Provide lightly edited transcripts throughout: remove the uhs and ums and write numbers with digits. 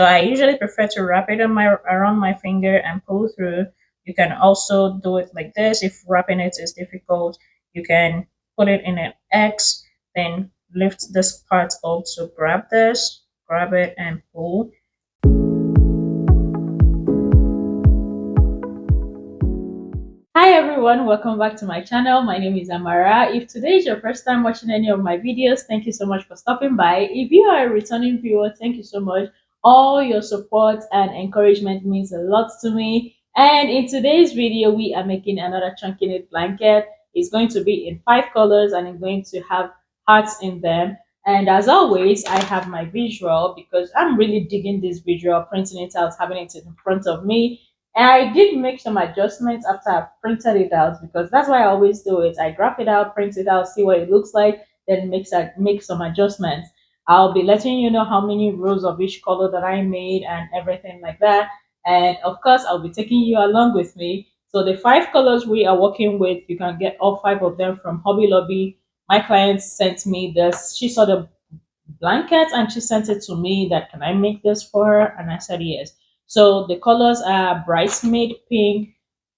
So I usually prefer to wrap it on my around my finger and pull through. You can also do it like this. If wrapping it is difficult, you can put it in an X, then lift this part up to grab this, grab it and pull. Hi everyone, welcome back to my channel. My name is Amara. If today is your first time watching any of my videos, thank you so much for stopping by. If you are a returning viewer, thank you so much. All your support and encouragement means a lot to me. And in today's video, we are making another chunky knit blanket. It's going to be in 5 colors and it's going to have hearts in them. And as always, I have my visual because I'm really digging this visual, printing it out, having it in front of me. And I did make some adjustments after I printed it out because that's why I always do it. I graph it out, print it out, see what it looks like, then make some adjustments. I'll be letting you know how many rows of each color that I made and everything like that. And of course, I'll be taking you along with me. So the 5 colors we are working with, you can get all 5 of them from Hobby Lobby. My client sent me this. She saw the blanket and she sent it to me that can I make this for her, and I said yes. So the colors are bridesmaid pink,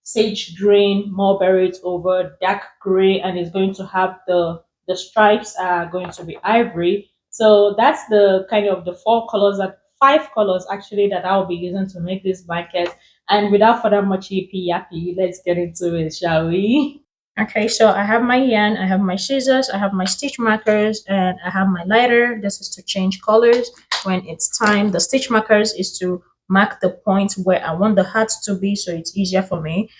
sage green, mulberry over, dark gray, and it's going to have the stripes are going to be ivory. So that's the kind of the 4 colors, that 5 colors actually, that I'll be using to make this blanket. And without further much yippee yappy, let's get into it, shall we? Okay, so I have my yarn, I have my scissors, I have my stitch markers, and I have my lighter. This is to change colors when it's time. The stitch markers is to mark the point where I want the heart to be, so it's easier for me.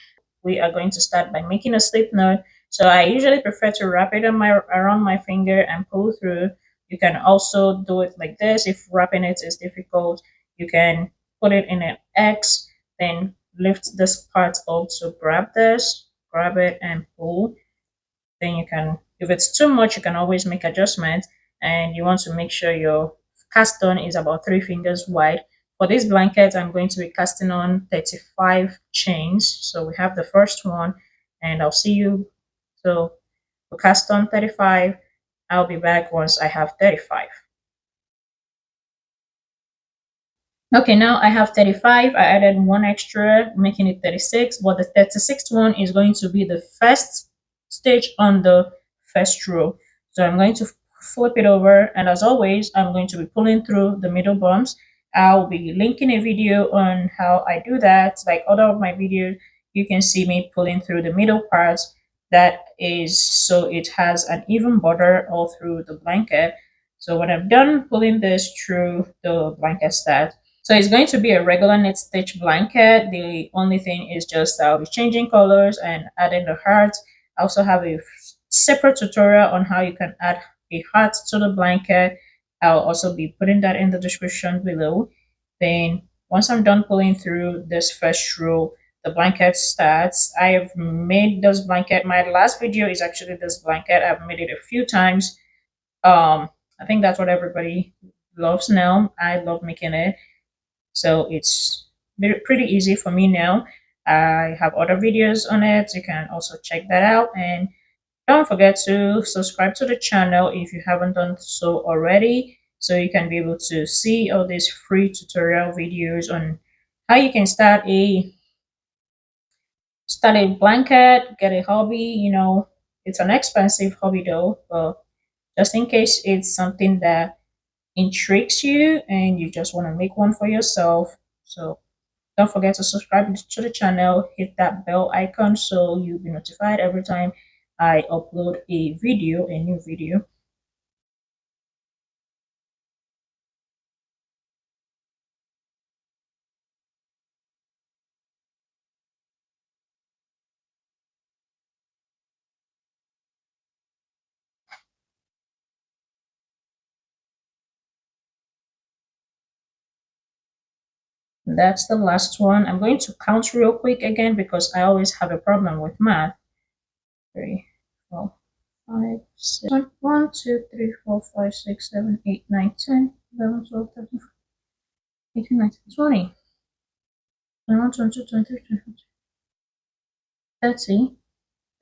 We are going to start by making a slip knot. So I usually prefer to wrap it on my around my finger and pull through. You can also do it like this. If wrapping it is difficult, you can put it in an X, then lift this part up to grab this, grab it and pull. Then you can, if it's too much, you can always make adjustments. And you want to make sure your cast on is about 3 fingers wide. For this blanket, I'm going to be casting on 35 chains. So we have the first one, and I'll see you. So we cast on 35. I'll be back once I have 35. Okay, now I have 35. I added one extra, making it 36. But the 36th one is going to be the first stitch on the first row. So I'm going to flip it over, and as always, I'm going to be pulling through the middle bumps. I'll be linking a video on how I do that. Like other of my videos, you can see me pulling through the middle parts. That is so it has an even border all through the blanket. So when I'm done pulling this through the blanket start, so it's going to be a regular knit stitch blanket. The only thing is just I'll be changing colors and adding the heart. I also have a separate tutorial on how you can add a heart to the blanket. I'll also be putting that in the description below. Then once I'm done pulling through this first row, the blanket starts. I have made this blanket. My last video is actually this blanket. I've made it a few times. I think that's what everybody loves now. I love making it. So it's pretty easy for me now. I have other videos on it. You can also check that out. And don't forget to subscribe to the channel if you haven't done so already, so you can be able to see all these free tutorial videos on how you can start a blanket, get a hobby. It's an expensive hobby though, but just in case it's something that intrigues you and you just want to make one for yourself. So don't forget to subscribe to the channel, hit that bell icon so you'll be notified every time I upload a new video. That's the last one. I'm going to count real quick again because I always have a problem with math. 3, 4, 5, 6, 1, 2, 3, 4, 5, 6, 7, 8, 9, 10, 11, 12, 13, 18, 19, 20, 21, 22, 23, 24, 30,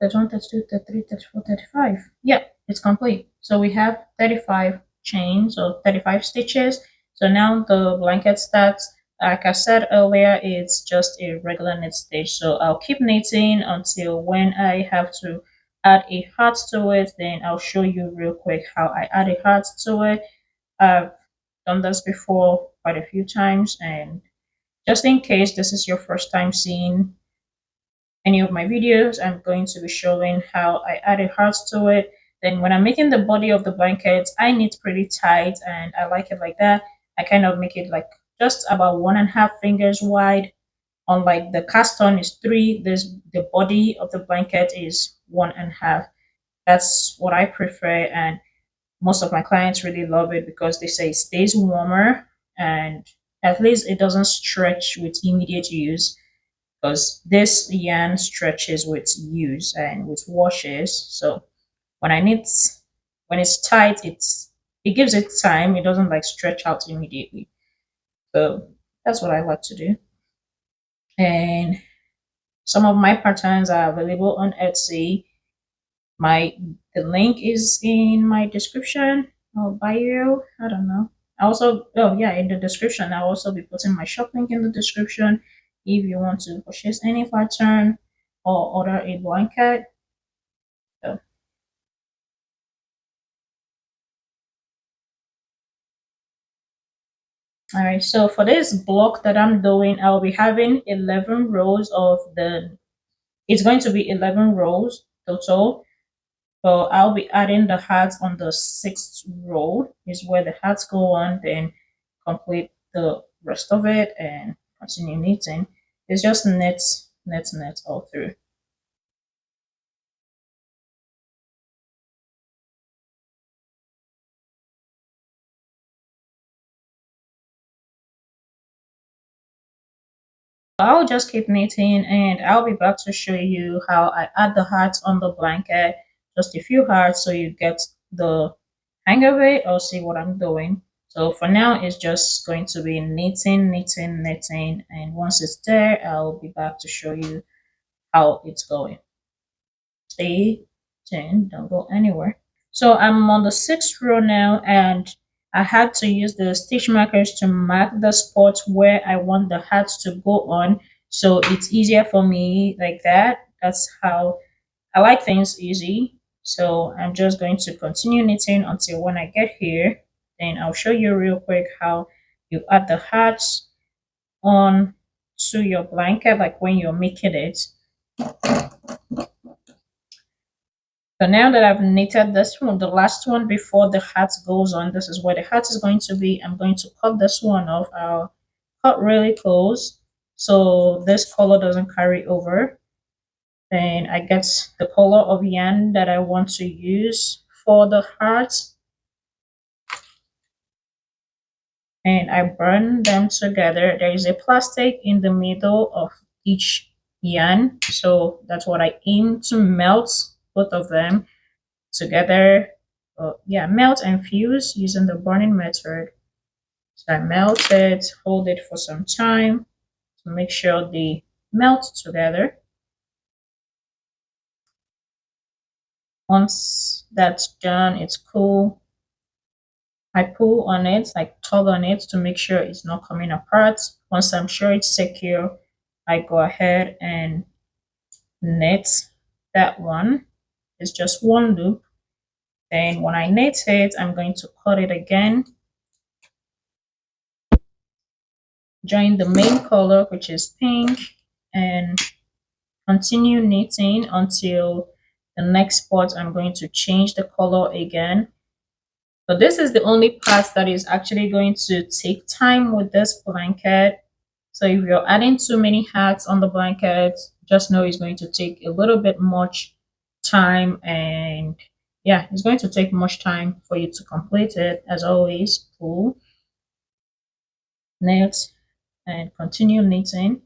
31, 32, 33, 34, 35. Yeah, it's complete. So we have 35 chains or 35 stitches. So now the blanket starts. Like I said earlier, it's just a regular knit stitch. So I'll keep knitting until when I have to add a heart to it. Then I'll show you real quick how I add a heart to it. I've done this before quite a few times, and just in case this is your first time seeing any of my videos, I'm going to be showing how I add a heart to it. Then when I'm making the body of the blanket, I knit pretty tight and I like it like that. I kind of make it like just about 1.5 fingers wide. Unlike the cast on is three, this the body of the blanket is 1.5. That's what I prefer, and most of my clients really love it because they say it stays warmer and at least it doesn't stretch with immediate use, because this yarn stretches with use and with washes. So when I knit, when it's tight, it gives it time. It doesn't like stretch out immediately. So that's what I like to do. And some of my patterns are available on Etsy. My the link is in my description or bio. I don't know. I also, oh yeah, in the description I'll also be putting my shop link in the description if you want to purchase any pattern or order a blanket. So, all right, so for this block that I'm doing, I'll be having 11 rows of the, it's going to be 11 rows total. So I'll be adding the hearts on the sixth row is where the hearts go on, then complete the rest of it and continue knitting. It's just knit, knit, knit all through. I'll just keep knitting and I'll be back to show you how I add the hearts on the blanket. Just a few hearts so you get the hang of it or see what I'm doing. So for now, it's just going to be knitting, knitting, knitting. And once it's there, I'll be back to show you how it's going. Stay tuned, don't go anywhere. So I'm on the sixth row now and I had to use the stitch markers to mark the spots where I want the hats to go on. So it's easier for me like that. That's how I like things easy. So I'm just going to continue knitting until when I get here. Then I'll show you real quick how you add the hats on to your blanket, like when you're making it. So now that I've knitted this one, the last one before the hat goes on, this is where the hat is going to be. I'm going to cut this one off. I'll cut really close so this color doesn't carry over. Then I get the color of yarn that I want to use for the heart and I burn them together. There is a plastic in the middle of each yarn, so that's what I aim to melt both of them together. Yeah, melt and fuse using the burning method. So I melt it, hold it for some time to make sure they melt together. Once that's done, it's cool. I pull on it, like tug on it to make sure it's not coming apart. Once I'm sure it's secure, I go ahead and knit that one. It's just one loop. Then when I knit it, I'm going to cut it again. Join the main color, which is pink, and continue knitting until the next spot I'm going to change the color again. So this is the only part that is actually going to take time with this blanket. So if you're adding too many hats on the blanket, just know it's going to take a little bit much time, and yeah, it's going to take much time for you to complete it. As always, pull, knit, and continue knitting.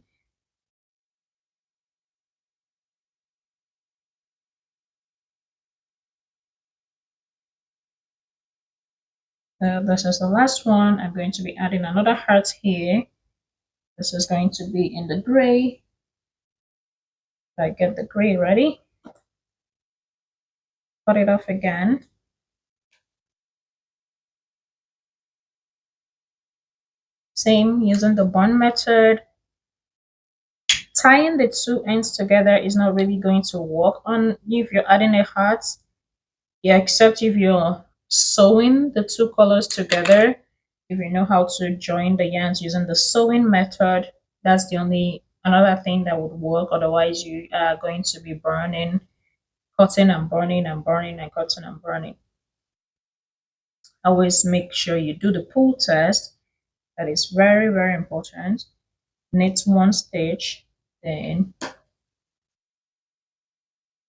This is the last one. I'm going to be adding another heart here. This is going to be in the gray. So I get the gray ready. Cut it off again. Same using the bond method. Tying the two ends together is not really going to work on if you're adding a heart. Yeah, except if you're sewing the two colors together. If you know how to join the yarns using the sewing method, that's the only another thing that would work. Otherwise, you are going to be burning, cutting and burning and burning and cutting and burning. Always make sure you do the pull test. That is very, very important. Knit one stitch, then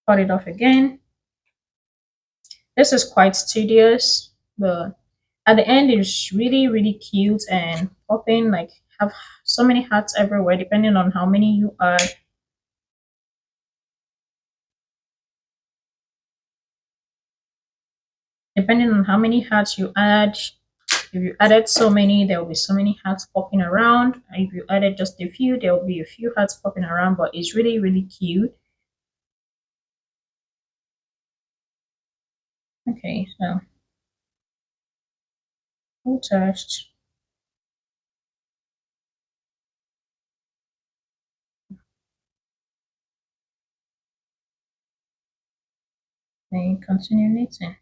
cut it off again. This is quite tedious, but at the end it's really, really cute and popping. Like have so many hats everywhere depending on how many you add. Depending on how many hats you add, if you added so many, there will be so many hats popping around. If you added just a few, there will be a few hats popping around, but it's really, really cute. Okay, so full test. Then continue knitting.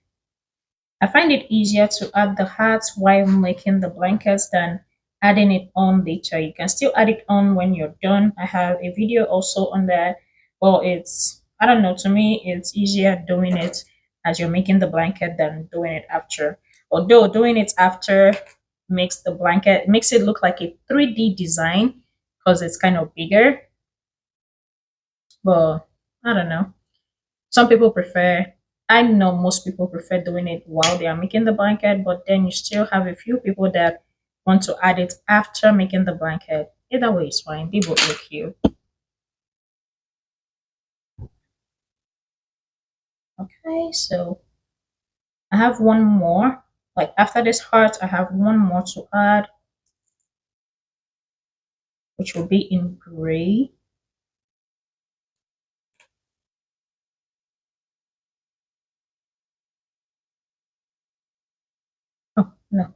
I find it easier to add the hats while making the blankets than adding it on later. You can still add it on when you're done. I have a video also on that. Well, I don't know, to me, it's easier doing it as you're making the blanket than doing it after. Although doing it after makes it look like a 3D design because it's kind of bigger. But I don't know. Some people prefer, I know most people prefer doing it while they are making the blanket, but then you still have a few people that want to add it after making the blanket. Either way is fine. They both look cute. Okay, so I have one more. Like after this heart, I have one more to add, which will be in gray. Oh, no.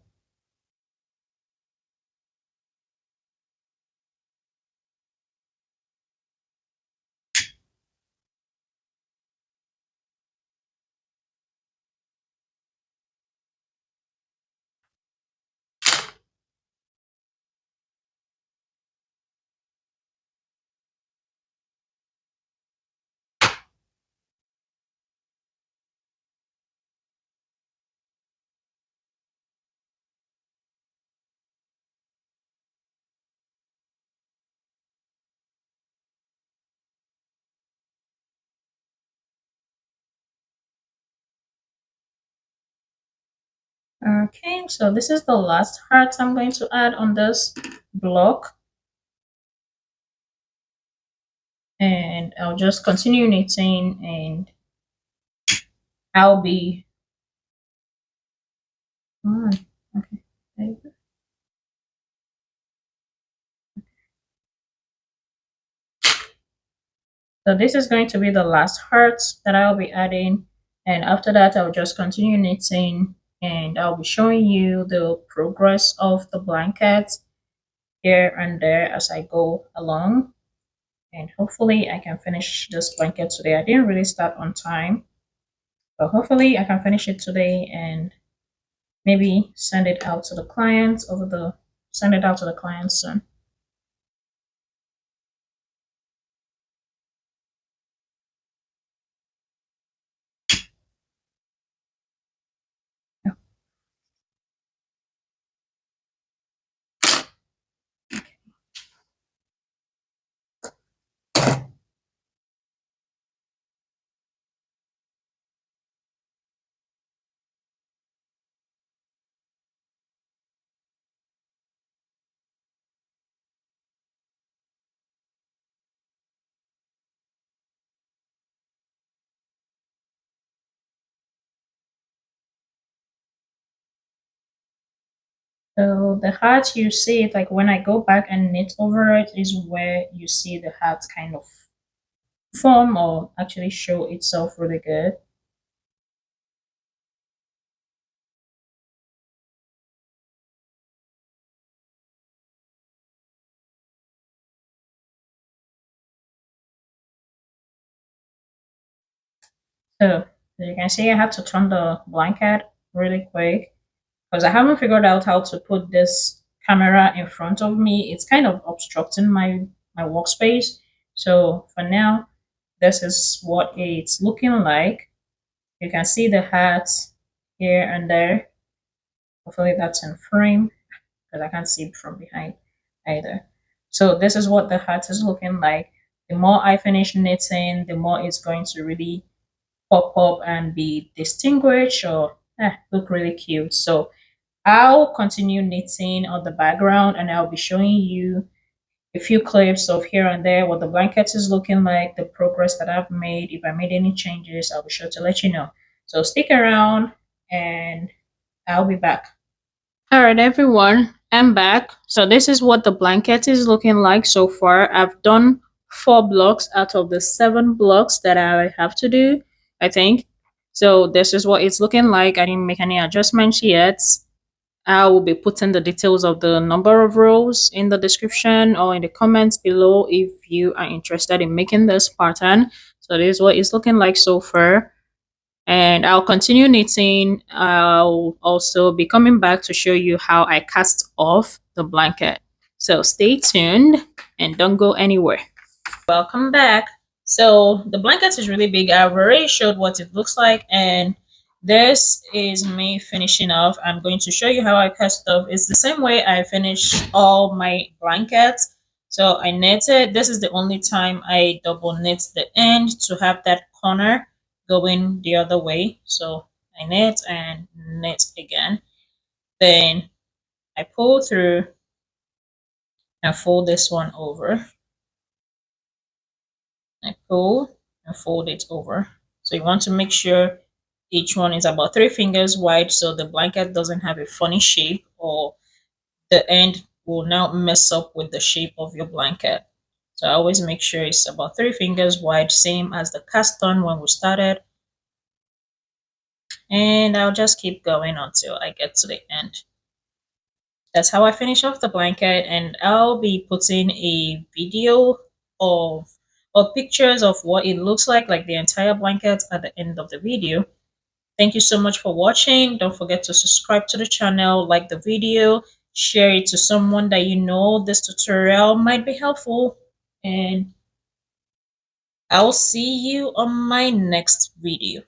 Okay, so this is the last heart I'm going to add on this block. And I'll just continue knitting and I'll be okay. There you go. So this is going to be the last heart that I'll be adding, and after that I'll just continue knitting and I'll be showing you the progress of the blanket here and there as I go along, and hopefully I can finish this blanket today. I didn't really start on time, but hopefully I can finish it today and maybe send it out to the clients soon. So the heart you see it like when I go back and knit over it is where you see the heart kind of form or actually show itself really good. So as you can see, I had to turn the blanket really quick because I haven't figured out how to put this camera in front of me. It's kind of obstructing my workspace. So for now, this is what it's looking like. You can see the hat here and there. Hopefully that's in frame because I can't see it from behind either. So this is what the hat is looking like. The more I finish knitting, the more it's going to really pop up and be distinguished or look really cute. So I'll continue knitting on the background and I'll be showing you a few clips of here and there what the blanket is looking like, the progress that I've made. If I made any changes, I'll be sure to let you know. So stick around and I'll be back. All right, everyone, I'm back. So this is what the blanket is looking like so far. I've done 4 blocks out of the 7 blocks that I have to do, I think. So this is what it's looking like. I didn't make any adjustments yet. I will be putting the details of the number of rows in the description or in the comments below if you are interested in making this pattern. So this is what it's looking like so far, and I'll continue knitting. I'll also be coming back to show you how I cast off the blanket. So stay tuned and don't go anywhere. Welcome back. So the blanket is really big. I've already showed what it looks like, and this is me finishing off. I'm going to show you how I cast off. It's the same way I finish all my blankets. So I knitted. This is the only time I double knit the end to have that corner going the other way. So I knit and knit again. Then I pull through and fold this one over. I pull and fold it over. So you want to make sure each one is about 3 fingers wide so the blanket doesn't have a funny shape or the end will now mess up with the shape of your blanket. So I always make sure it's about 3 fingers wide, same as the cast on when we started. And I'll just keep going until I get to the end. That's how I finish off the blanket, and I'll be putting a video of or pictures of what it looks like the entire blanket at the end of the video. Thank you so much for watching. Don't forget to subscribe to the channel, like the video, share it to someone that you know this tutorial might be helpful, and I'll see you on my next video.